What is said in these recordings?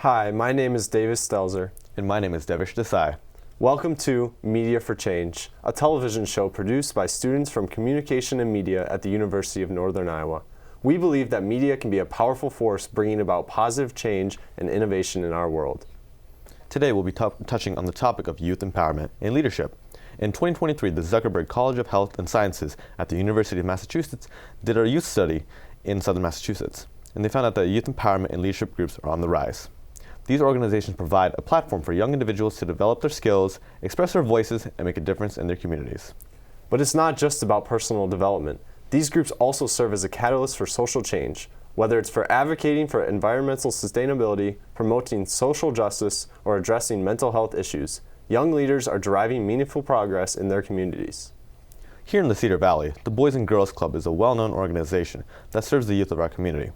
Hi, my name is Stelzer. And my name is Devesh Desai. Welcome to Media for Change, a television show produced by students from Communication and Media at the University of Northern Iowa. We believe that media can be a powerful force bringing about positive change and innovation in our world. Today we'll be touching on the topic of youth empowerment and leadership. In 2023, the Zuckerberg College of Health and Sciences at the University of Massachusetts did a youth study in southern Massachusetts, and they found out that youth empowerment and leadership groups are on the rise. These organizations provide a platform for young individuals to develop their skills, express their voices, and make a difference in their communities. But it's not just about personal development. These groups also serve as a catalyst for social change, whether it's for advocating for environmental sustainability, promoting social justice, or addressing mental health issues. Young leaders are driving meaningful progress in their communities. Here in the Cedar Valley, the Boys and Girls Club is a well-known organization that serves the youth of our community.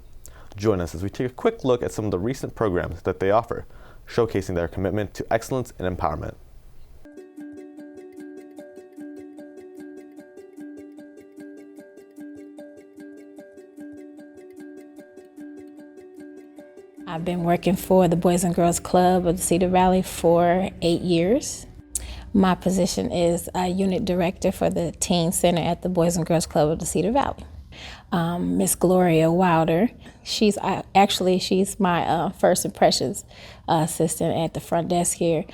Join us as we take a quick look at some of the recent programs that they offer, showcasing their commitment to excellence and empowerment. I've been working for the Boys and Girls Club of the Cedar Valley for 8 years. My position is a unit director for the Teen Center at the Boys and Girls Club of the Cedar Valley. Miss Gloria Wilder, she's my first impressions assistant at the front desk here.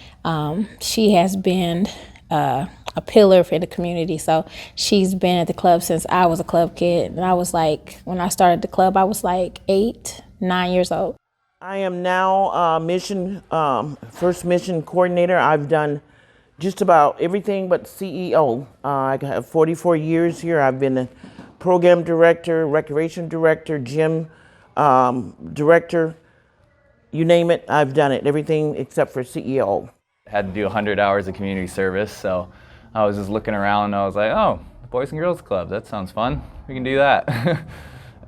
She has been a pillar for the community, so she's been at the club since I was a club kid. And I was like, when I started the club, I was like 8, 9 years old. I am now first mission coordinator. I've done just about everything but CEO. I have 44 years here. I've been a program director, recreation director, gym director, you name it, I've done it, everything except for CEO. Had to do 100 hours of community service, so I was just looking around and I was like, oh, the Boys and Girls Club, that sounds fun, we can do that.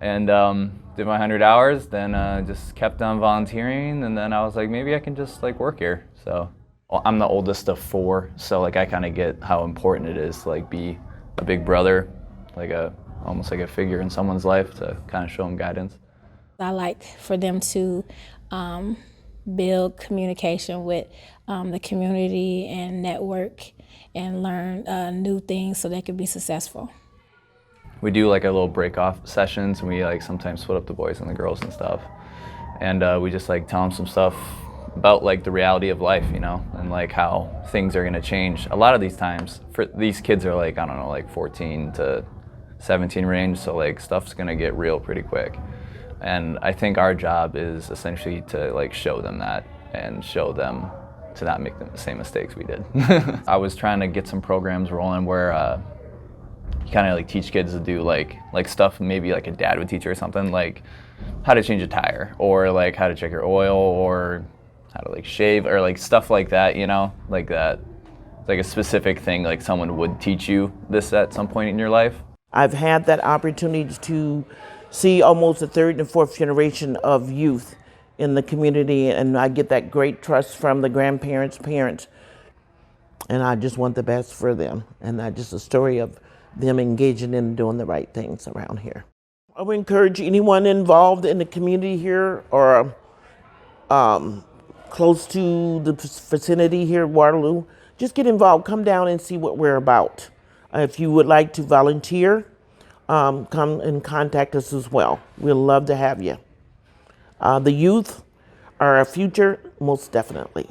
And did my 100 hours, then just kept on volunteering, and then I was like, maybe I can just work here. So I'm the oldest of 4, so I kind of get how important it is to be a big brother, almost like a figure in someone's life to kind of show them guidance. I like for them to build communication with the community and network and learn new things so they can be successful. We do a little break-off sessions, and we sometimes split up the boys and the girls and stuff. And we just tell them some stuff about the reality of life, and how things are gonna change. A lot of these times, for these kids are I don't know, 14 to 17 range, so stuff's gonna get real pretty quick. And I think our job is essentially to show them that and show them to not make the same mistakes we did. I was trying to get some programs rolling where you kind of teach kids to do stuff maybe a dad would teach you or something, how to change a tire, or how to check your oil, or how to shave, or stuff like that, that. A specific thing someone would teach you this at some point in your life. I've had that opportunity to see almost the 3rd and 4th generation of youth in the community, and I get that great trust from the grandparents, parents, and I just want the best for them. And that's just a story of them engaging in doing the right things around here. I would encourage anyone involved in the community here or close to the vicinity here, Waterloo, just get involved, come down and see what we're about. If you would like to volunteer, come and contact us as well. We'd love to have you. The youth are our future, most definitely.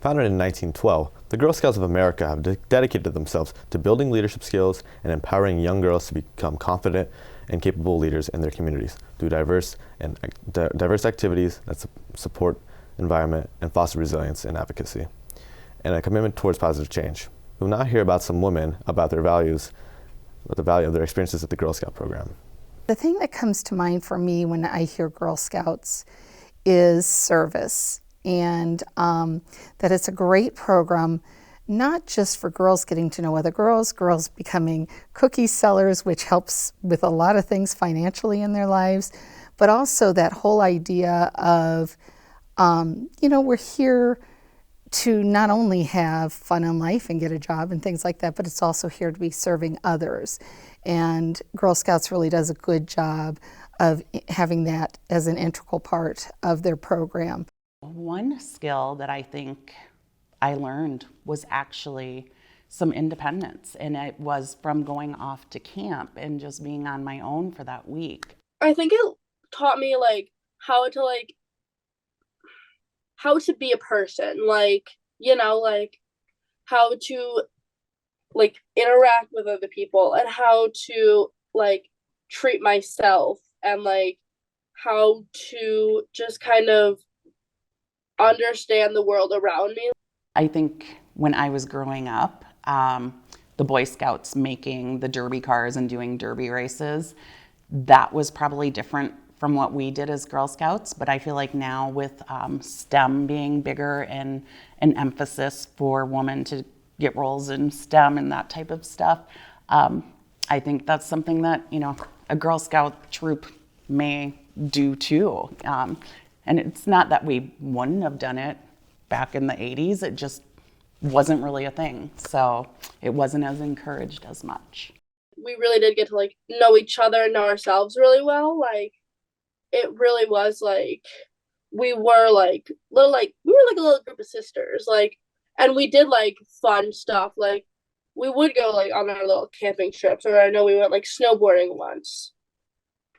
Founded in 1912, the Girl Scouts of America have dedicated themselves to building leadership skills and empowering young girls to become confident and capable leaders in their communities through diverse activities that support environment and foster resilience and advocacy, and a commitment towards positive change. We'll now hear about some women about their values, the value of their experiences at the Girl Scout program. The thing that comes to mind for me when I hear Girl Scouts is service, and that it's a great program, not just for girls getting to know other girls becoming cookie sellers, which helps with a lot of things financially in their lives, but also that whole idea of, we're here to not only have fun in life and get a job and things like that, but it's also here to be serving others. And Girl Scouts really does a good job of having that as an integral part of their program. One skill that I think I learned was actually some independence, and it was from going off to camp and just being on my own for that week. I think it taught me how to be a person, how to interact with other people, and how to treat myself, and how to just kind of understand the world around me. I think when I was growing up, the Boy Scouts making the derby cars and doing derby races, that was probably different from what we did as Girl Scouts. But I feel like now with STEM being bigger and an emphasis for women to get roles in STEM and that type of stuff, I think that's something that, a Girl Scout troop may do too. And it's not that we wouldn't have done it back in the 80s, it just wasn't really a thing. So it wasn't as encouraged as much. We really did get to know each other and know ourselves really well. It really was we were a little group of sisters, and we did fun stuff. We would go on our little camping trips, or I know we went snowboarding once.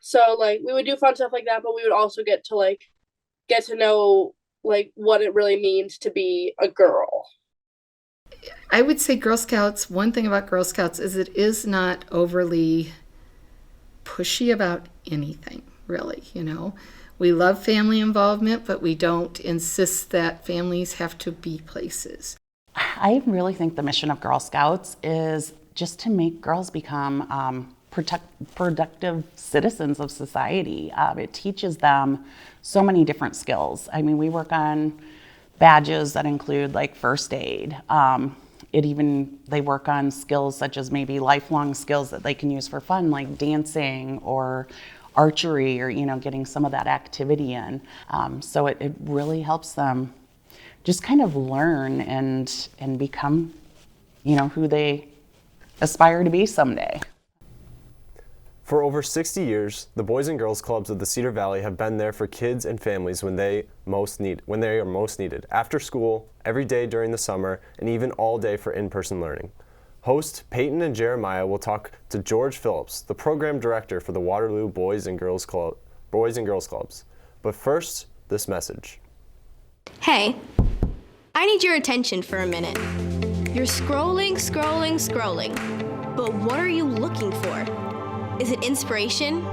So we would do fun stuff like that, but we would also get to know what it really means to be a girl. I would say Girl Scouts, one thing about Girl Scouts is it is not overly pushy about anything, really, We love family involvement, but we don't insist that families have to be places. I really think the mission of Girl Scouts is just to make girls become productive citizens of society. It teaches them so many different skills. I mean, we work on badges that include first aid. They work on skills such as maybe lifelong skills that they can use for fun, like dancing or archery, or getting some of that activity in. So it really helps them just kind of learn and become, who they aspire to be someday. For over 60 years, the Boys and Girls Clubs of the Cedar Valley have been there for kids and families when they are most needed, after school, every day during the summer, and even all day for in-person learning. Host Payton and Jeramiah will talk to George Phillips, the program director for the Waterloo Boys and Girls Clubs. But first, this message. Hey, I need your attention for a minute. You're scrolling. But what are you looking for? Is it inspiration?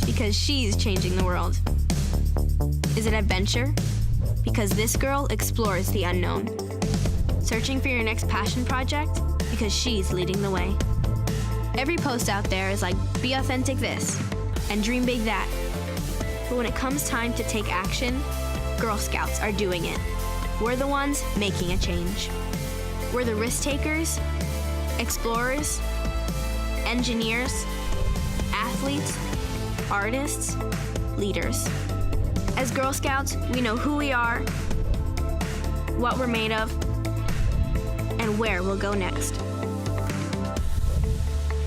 Because she's changing the world. Is it adventure? Because this girl explores the unknown. Searching for your next passion project? Because she's leading the way. Every post out there is be authentic this, and dream big that. But when it comes time to take action, Girl Scouts are doing it. We're the ones making a change. We're the risk takers, explorers, engineers, athletes, artists, leaders. As Girl Scouts, we know who we are, what we're made of, and where we'll go next.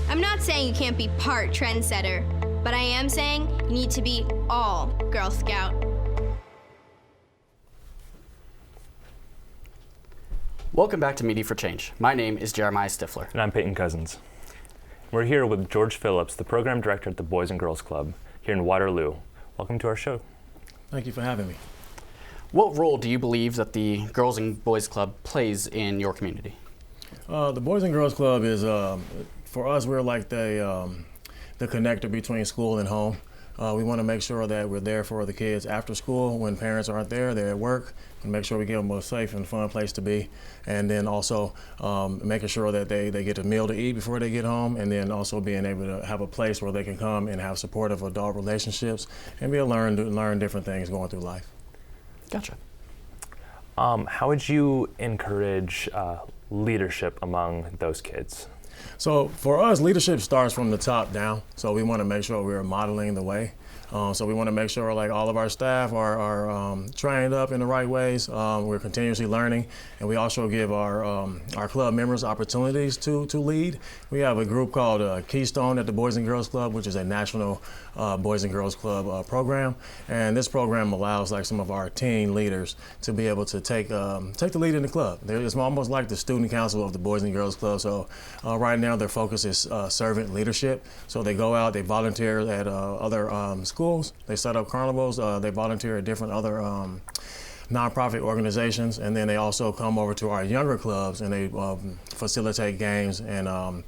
I'm not saying you can't be part trendsetter, but I am saying you need to be all Girl Scout. Welcome back to Media for Change. My name is Jeramiah Stiffler. And I'm Peyton Cozzens. We're here with George Phillips, the program director at the Boys and Girls Club here in Waterloo. Welcome to our show. Thank you for having me. What role do you believe that the Girls and Boys Club plays in your community? The Boys and Girls Club is, for us, we're like the connector between school and home. We want to make sure that we're there for the kids after school when parents aren't there, they're at work, and make sure we give them a safe and fun place to be. And then also making sure that they get a meal to eat before they get home, and then also being able to have a place where they can come and have supportive adult relationships and be able to learn different things going through life. Gotcha. How would you encourage leadership among those kids? So for us, leadership starts from the top down. So we want to make sure we're modeling the way. So we want to make sure like all of our staff are trained up in the right ways. We're continuously learning, and we also give our club members opportunities to lead. We have a group called Keystone at the Boys and Girls Club, which is a national Boys and Girls Club program, and this program allows like some of our teen leaders to be able to take the lead in the club. It's almost like the student council of the Boys and Girls Club. So right now their focus is servant leadership. So they go out, they volunteer at other schools, they set up carnivals, they volunteer at different other nonprofit organizations, and then they also come over to our younger clubs and they facilitate games and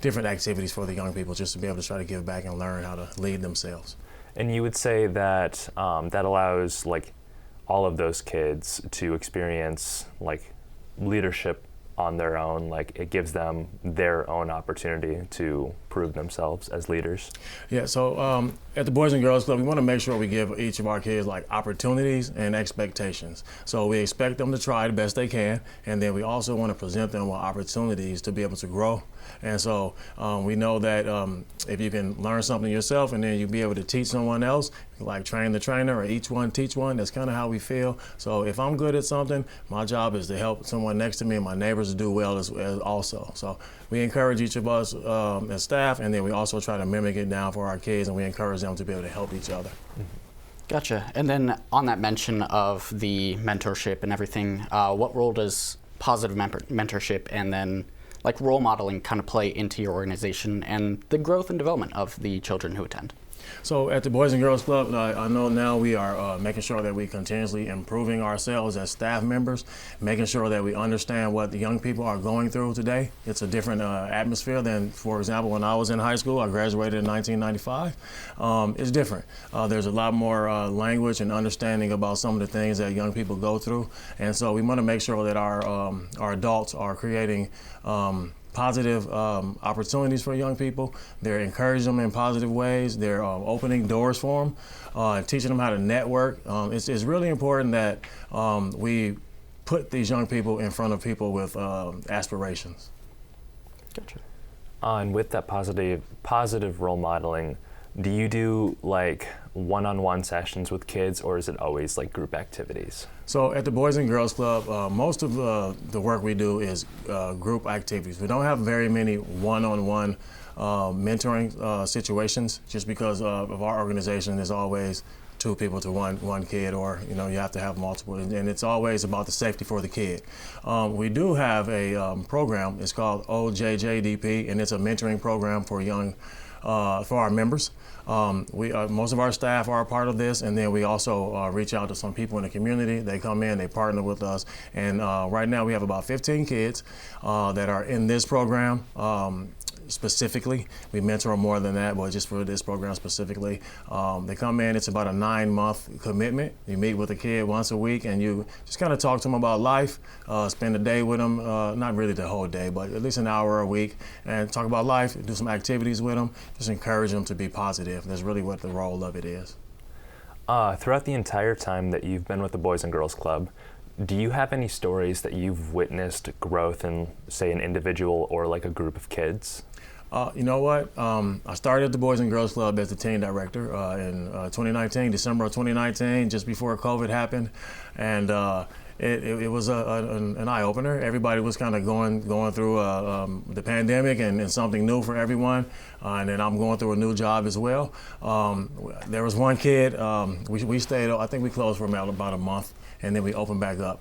different activities for the young people, just to be able to try to give back and learn how to lead themselves. And you would say that that allows like all of those kids to experience like leadership on their own, like it gives them their own opportunity to prove themselves as leaders? Yeah, so at the Boys and Girls Club, we want to make sure we give each of our kids like opportunities and expectations. So we expect them to try the best they can, and then we also want to present them with opportunities to be able to grow. And so we know that if you can learn something yourself and then you be able to teach someone else, like train the trainer or each one teach one, that's kind of how we feel. So if I'm good at something, my job is to help someone next to me and my neighbors to do well as also. So we encourage each of us as staff, and then we also try to mimic it down for our kids, and we encourage them to be able to help each other. Gotcha. And then on that mention of the mentorship and everything, what role does positive mentorship and then like role modeling kind of play into your organization and the growth and development of the children who attend? So at the Boys and Girls Club, I know now we are making sure that we continuously improving ourselves as staff members, making sure that we understand what the young people are going through today. It's a different atmosphere than, for example, when I was in high school. I graduated in 1995. It's different. There's a lot more language and understanding about some of the things that young people go through. And so we want to make sure that our adults are creating positive opportunities for young people. They're encouraging them in positive ways. They're opening doors for them, teaching them how to network. It's really important that we put these young people in front of people with aspirations. Gotcha. And with that positive role modeling, do you do like one-on-one sessions with kids, or is it always like group activities? So at the Boys and Girls Club, most of the work we do is group activities. We don't have very many one-on-one mentoring situations, just because of our organization. There's always two people to one kid, or you have to have multiple, and it's always about the safety for the kid. We do have a program. It's called OJJDP, and it's a mentoring program for for our members. Most of our staff are a part of this, and then we also reach out to some people in the community. They come in, they partner with us, and right now we have about 15 kids that are in this program. Specifically, we mentor more than that, but just for this program specifically, they come in. It's about a 9-month commitment. You meet with a kid once a week, and you just kind of talk to them about life, spend a day with them, not really the whole day, but at least an hour a week, and talk about life, do some activities with them, just encourage them to be positive. That's really what the role of it is. Throughout the entire time that you've been with the Boys and Girls Club, do you have any stories that you've witnessed growth in, say, an individual or like a group of kids? You know what? I started at the Boys and Girls Club as the team director in 2019, December of 2019, just before COVID happened, and it was an eye-opener. Everybody was kind of going through the pandemic and something new for everyone, and then I'm going through a new job as well. There was one kid, we stayed, I think we closed for about a month, and then we opened back up.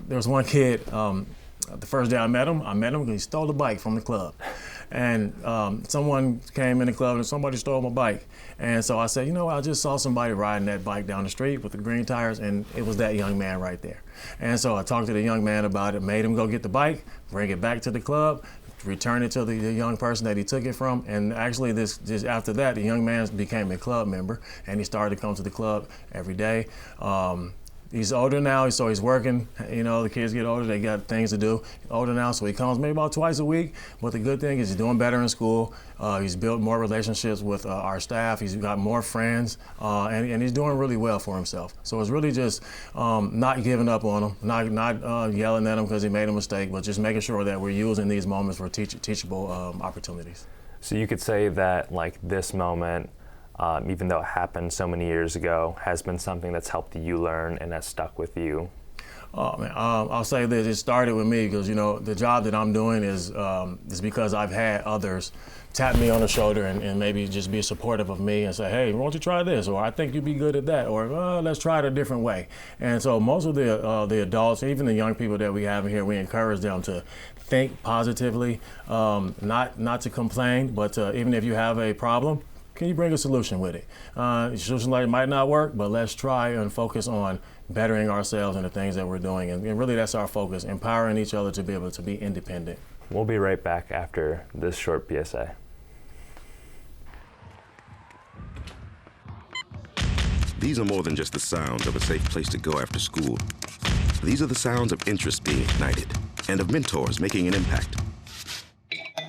There was one kid, the first day I met him because he stole the bike from the club. And someone came in the club and somebody stole my bike. And so I said, I just saw somebody riding that bike down the street with the green tires, and it was that young man right there. And so I talked to the young man about it, made him go get the bike, bring it back to the club, return it to the young person that he took it from. And actually just after that, the young man became a club member, and he started to come to the club every day. He's older now, so he's working. The kids get older, they got things to do. He's older now, so he comes maybe about twice a week. But the good thing is he's doing better in school. He's built more relationships with our staff. He's got more friends, and he's doing really well for himself. So it's really just not giving up on him, not yelling at him because he made a mistake, but just making sure that we're using these moments for teachable opportunities. So you could say that like this moment even though it happened so many years ago, has been something that's helped you learn and has stuck with you? Oh man, I'll say this, it started with me because, you know, the job that I'm doing is because I've had others tap me on the shoulder and maybe just be supportive of me and say, hey, why don't you try this? Or I think you'd be good at that. Or let's try it a different way. And so most of the adults, even the young people that we have in here, we encourage them to think positively, not to complain, but even if you have a problem, can you bring a solution with it? Solution like it might not work, but let's try and focus on bettering ourselves and the things that we're doing. And really that's our focus, empowering each other to be able to be independent. We'll be right back after this short PSA. These are more than just the sounds of a safe place to go after school. These are the sounds of interest being ignited and of mentors making an impact.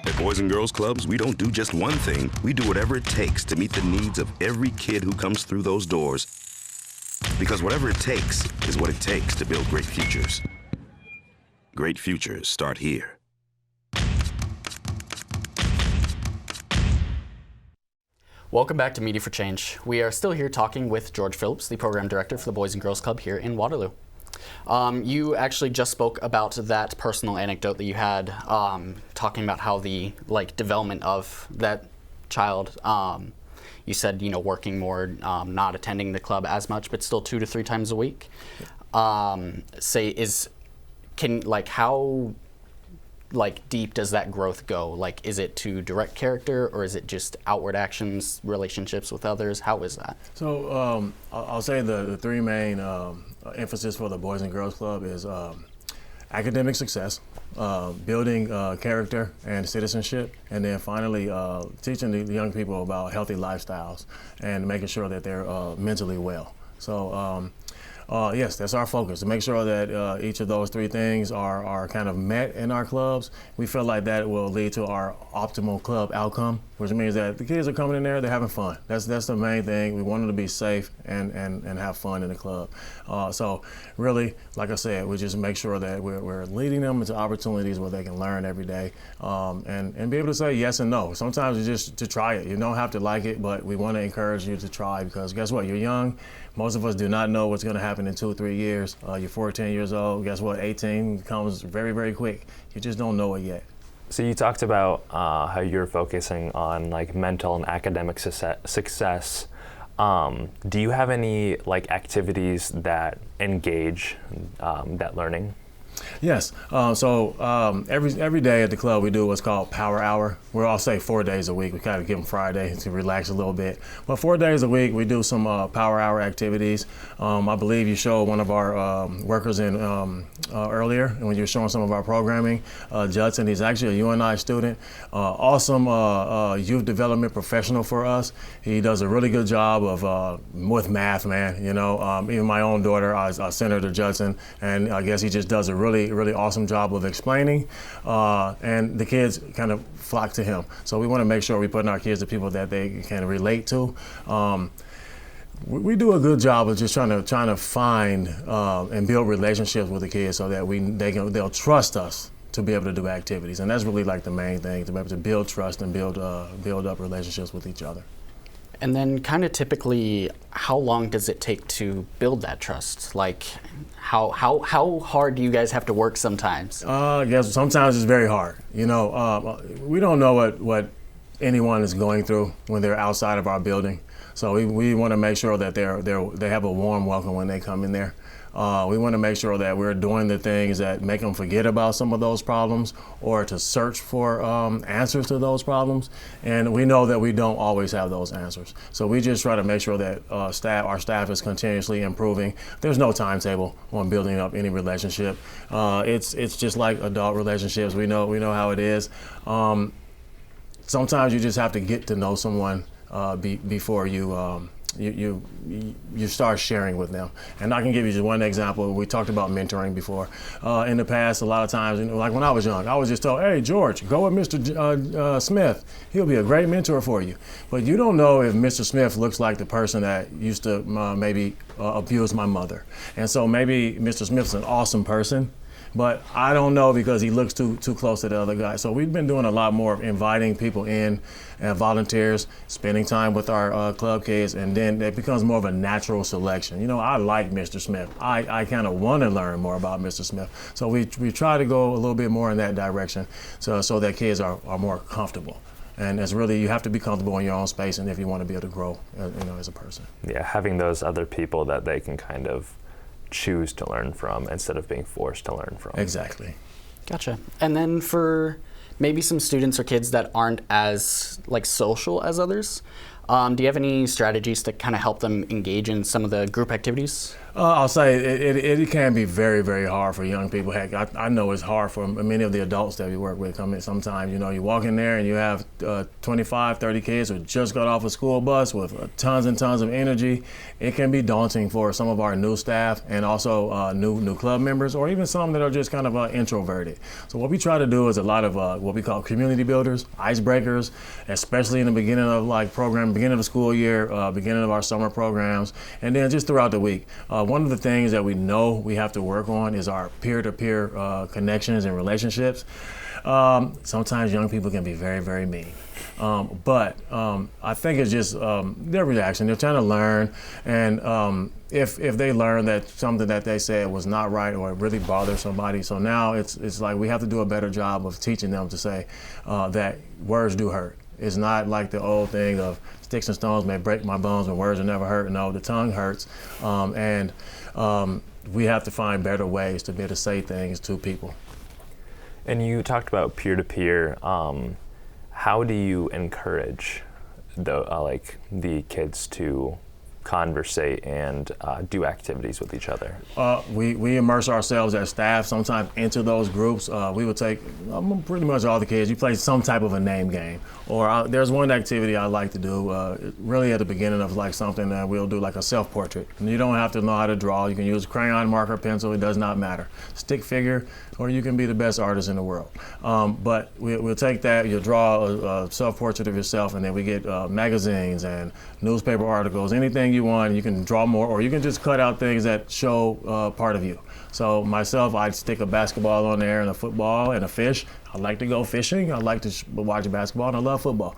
At Boys and Girls Clubs, we don't do just one thing. We do whatever it takes to meet the needs of every kid who comes through those doors. Because whatever it takes is what it takes to build great futures. Great futures start here. Welcome back to Media for Change. We are still here talking with George Phillips, the program director for the Boys and Girls Club here in Waterloo. You actually just spoke about that personal anecdote that you had, talking about how the development of that child. You said, you know, working more, not attending the club as much, but still 2 to 3 times a week. How deep does that growth go? Is it to direct character, or is it just outward actions, relationships with others? How is that? So I'll say the 3 main emphasis for the Boys and Girls Club is academic success, building character and citizenship, and then finally teaching the young people about healthy lifestyles and making sure that they're mentally well. So yes, that's our focus, to make sure that each of those 3 things are kind of met in our clubs. We feel like that will lead to our optimal club outcome, which means that the kids are coming in there, they're having fun. That's the main thing. We want them to be safe and have fun in the club. So really, like I said, we just make sure that we're leading them into opportunities where they can learn every day and be able to say yes and no. Sometimes it's just to try it. You don't have to like it, but we want to encourage you to try, because guess what? You're young. Most of us do not know what's going to happen in 2 or 3 years. You're 14 years old. Guess what? 18 comes very, very quick. You just don't know it yet. So you talked about how you're focusing on mental and academic success. Do you have any activities that engage that learning? Yes. Every day at the club we do what's called Power Hour. We'll all say 4 days a week. We kind of give them Friday to relax a little bit. But 4 days a week we do some Power Hour activities. I believe you showed one of our workers in earlier when you were showing some of our programming. Judson, he's actually a UNI student. Awesome youth development professional for us. He does a really good job of with math, man. You know, even my own daughter, I sent her to Judson, and I guess he just does a really awesome job of explaining, and the kids kind of flock to him. So we want to make sure we put in our kids the people that they can relate to. We do a good job of just trying to find and build relationships with the kids so that they'll trust us to be able to do activities, and that's really the main thing, to be able to build trust and build up relationships with each other. And then kind of typically, how long does it take to build that trust? How hard do you guys have to work sometimes? Yes, sometimes it's very hard. You know, we don't know what anyone is going through when they're outside of our building. So we want to make sure that they have a warm welcome when they come in there. We want to make sure that we're doing the things that make them forget about some of those problems, or to search for answers to those problems. And we know that we don't always have those answers. So we just try to make sure that our staff is continuously improving. There's no timetable on building up any relationship. It's just like adult relationships. We know how it is. Sometimes you just have to get to know someone before you start sharing with them. And I can give you just one example. We talked about mentoring before. In the past, a lot of times, like when I was young, I was just told, hey, George, go with Mr. Smith. He'll be a great mentor for you. But you don't know if Mr. Smith looks like the person that used to maybe abuse my mother. And so maybe Mr. Smith's an awesome person, but I don't know because he looks too close to the other guy. So we've been doing a lot more of inviting people in, volunteers, spending time with our club kids, and then it becomes more of a natural selection. You know, I like Mr. Smith. I kind of want to learn more about Mr. Smith. So we try to go a little bit more in that direction so that kids are more comfortable. And it's really, you have to be comfortable in your own space, and if you want to be able to grow, as a person. Yeah, having those other people that they can kind of choose to learn from instead of being forced to learn from. Exactly. Gotcha. And then for maybe some students or kids that aren't as social as others, do you have any strategies to kind of help them engage in some of the group activities? I'll say it can be very, very hard for young people. Heck, I know it's hard for many of the adults that we work with. Sometimes, you walk in there and you have 25, 30 kids who just got off a school bus with tons and tons of energy. It can be daunting for some of our new staff and also new club members, or even some that are just kind of introverted. So what we try to do is a lot of what we call community builders, icebreakers, especially in the beginning of beginning of the school year, beginning of our summer programs, and then just throughout the week. One of the things that we know we have to work on is our peer-to-peer connections and relationships. Sometimes young people can be very, very mean. But I think it's just their reaction. They're trying to learn, and if they learn that something that they said was not right or it really bothers somebody, so now it's like we have to do a better job of teaching them to say that words do hurt. It's not like the old thing of sticks and stones may break my bones, but words will never hurt. No, the tongue hurts, and we have to find better ways to be able to say things to people. And you talked about peer-to-peer. How do you encourage the kids to conversate and do activities with each other? We immerse ourselves as staff sometimes into those groups. We would take pretty much all the kids. You play some type of a name game. Or there's one activity I like to do really at the beginning of something that we'll do, like a self-portrait. And you don't have to know how to draw. You can use crayon, marker, pencil. It does not matter. Stick figure, or you can be the best artist in the world. But we'll take that, you'll draw a self-portrait of yourself, and then we get magazines and newspaper articles, anything you want. You can draw more, or you can just cut out things that show part of you. So myself, I'd stick a basketball on there and a football and a fish. I like to go fishing. I like to watch basketball, and I love football.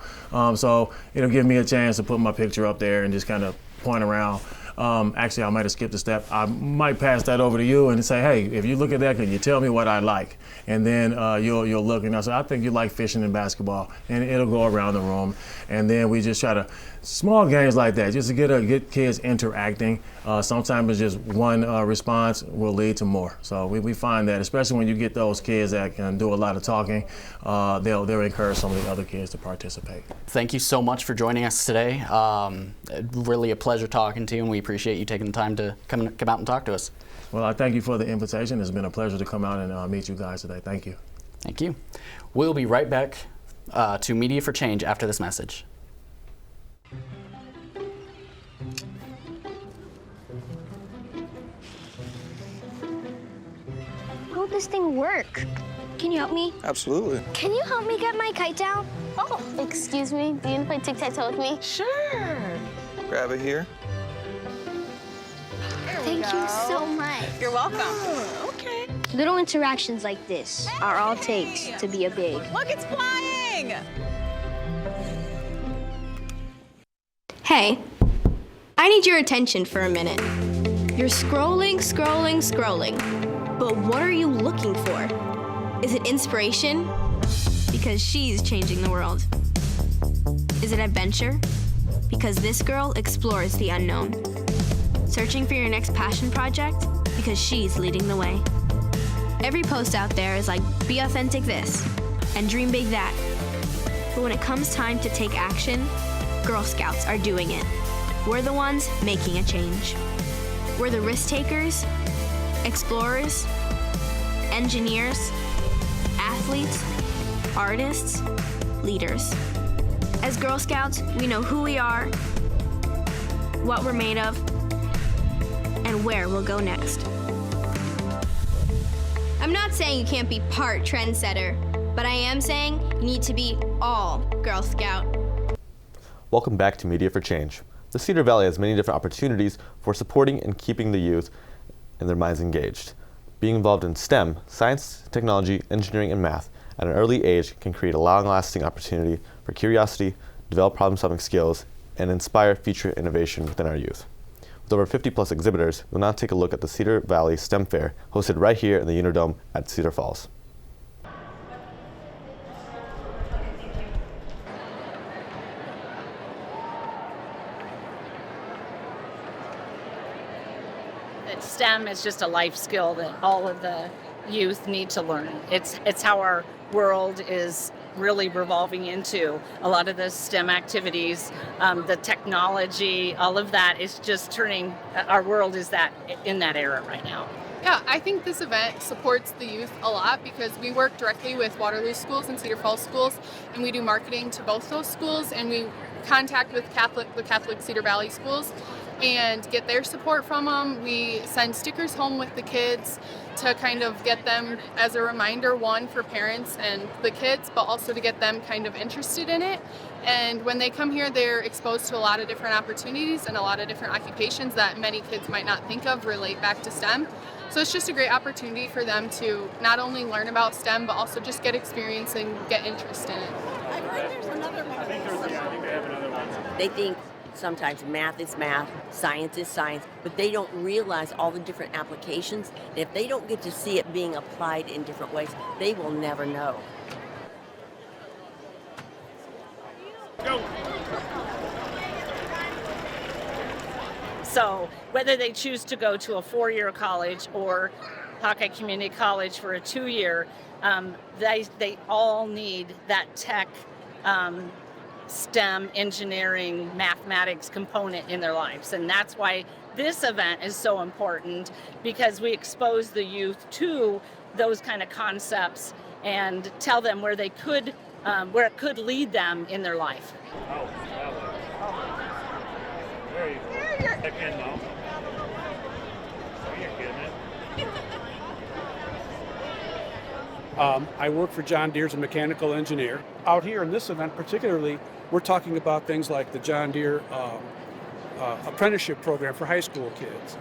So it'll give me a chance to put my picture up there and just kind of point around. Actually, I might have skipped a step. I might pass that over to you and say, hey, if you look at that, can you tell me what I like? And then you'll look and I'll say, I think you like fishing and basketball. And it'll go around the room. And then we just try to, small games like that, just to get kids interacting. Sometimes it's just one response will lead to more. So we find that, especially when you get those kids that can do a lot of talking, they'll encourage some of the other kids to participate. Thank you so much for joining us today. Really a pleasure talking to you, and we appreciate you taking the time to come out and talk to us. Well, I thank you for the invitation. It's been a pleasure to come out and meet you guys today. Thank you. Thank you. We'll be right back to Media for Change after this message. How would this thing work? Can you help me? Absolutely. Can you help me get my kite down? Oh, excuse me. Do you want to play tic-tac-toe with me? Sure. Grab it here. Thank you so much. You're welcome. Okay. Little interactions like this are all it takes to be a big. Look, it's flying! Hey, I need your attention for a minute. You're scrolling, scrolling, scrolling. But what are you looking for? Is it inspiration? Because she's changing the world. Is it adventure? Because this girl explores the unknown. Searching for your next passion project? Because she's leading the way. Every post out there is like, be authentic this, and dream big that. But when it comes time to take action, Girl Scouts are doing it. We're the ones making a change. We're the risk takers, explorers, engineers, athletes, artists, leaders. As Girl Scouts, we know who we are, what we're made of, and where we'll go next. I'm not saying you can't be part trendsetter, but I am saying you need to be all Girl Scout. Welcome back to Media for Change. The Cedar Valley has many different opportunities for supporting and keeping the youth and their minds engaged. Being involved in STEM, science, technology, engineering, and math, at an early age can create a long-lasting opportunity for curiosity, develop problem-solving skills, and inspire future innovation within our youth. With over 50-plus exhibitors, we'll now take a look at the Cedar Valley STEM Fair, hosted right here in the Unidome at Cedar Falls. STEM is just a life skill that all of the youth need to learn. It's how our world is really revolving into. A lot of the STEM activities, the technology, all of that is just turning, our world is that in that era right now. Yeah, I think this event supports the youth a lot because we work directly with Waterloo schools and Cedar Falls schools, and we do marketing to both those schools, and we contact with the Catholic Cedar Valley schools and get their support from them. We send stickers home with the kids to kind of get them as a reminder, one, for parents and the kids, but also to get them kind of interested in it. And when they come here, they're exposed to a lot of different opportunities and a lot of different occupations that many kids might not think of relate back to STEM. So it's just a great opportunity for them to not only learn about STEM, but also just get experience and get interest in it. I think there's another one. They think sometimes math is math, science is science, but they don't realize all the different applications. And if they don't get to see it being applied in different ways, they will never know. Go. So whether they choose to go to a 4-year college or Hawkeye Community College for a 2-year, they all need that tech, STEM, engineering, mathematics component in their lives. And that's why this event is so important, because we expose the youth to those kind of concepts and tell them where they could, where it could lead them in their life. Oh, that way. There you go. Heck in now. You're getting it. I work for John Deere as a mechanical engineer. Out here in this event particularly, we're talking about things like the John Deere apprenticeship program for high school kids,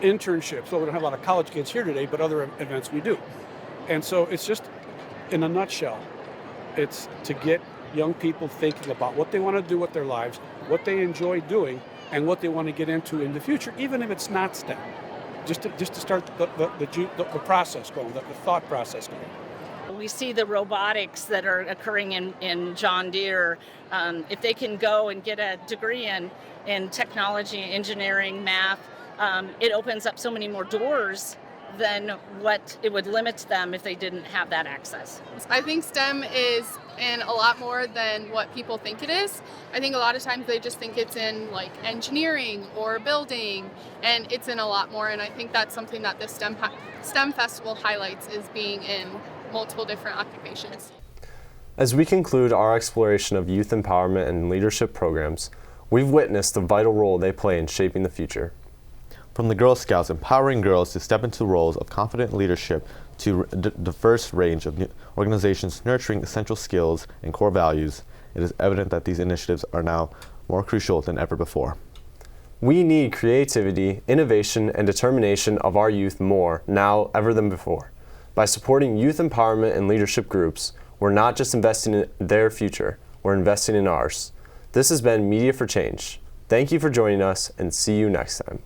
internships. So we don't have a lot of college kids here today, but other events we do. And so it's just, in a nutshell, it's to get young people thinking about what they want to do with their lives, what they enjoy doing, and what they want to get into in the future, even if it's not STEM. Just to start the process going, the thought process going. We see the robotics that are occurring in John Deere. If they can go and get a degree in technology, engineering, math, it opens up so many more doors than what it would limit them if they didn't have that access. I think STEM is in a lot more than what people think it is. I think a lot of times they just think it's in like engineering or building, and it's in a lot more. And I think that's something that this STEM Festival highlights, is being in multiple different occupations. As we conclude our exploration of youth empowerment and leadership programs, we've witnessed the vital role they play in shaping the future. From the Girl Scouts empowering girls to step into roles of confident leadership to a diverse range of organizations nurturing essential skills and core values, it is evident that these initiatives are now more crucial than ever before. We need creativity, innovation, and determination of our youth more now ever than before. By supporting youth empowerment and leadership groups, we're not just investing in their future, we're investing in ours. This has been Media for Change. Thank you for joining us, and see you next time.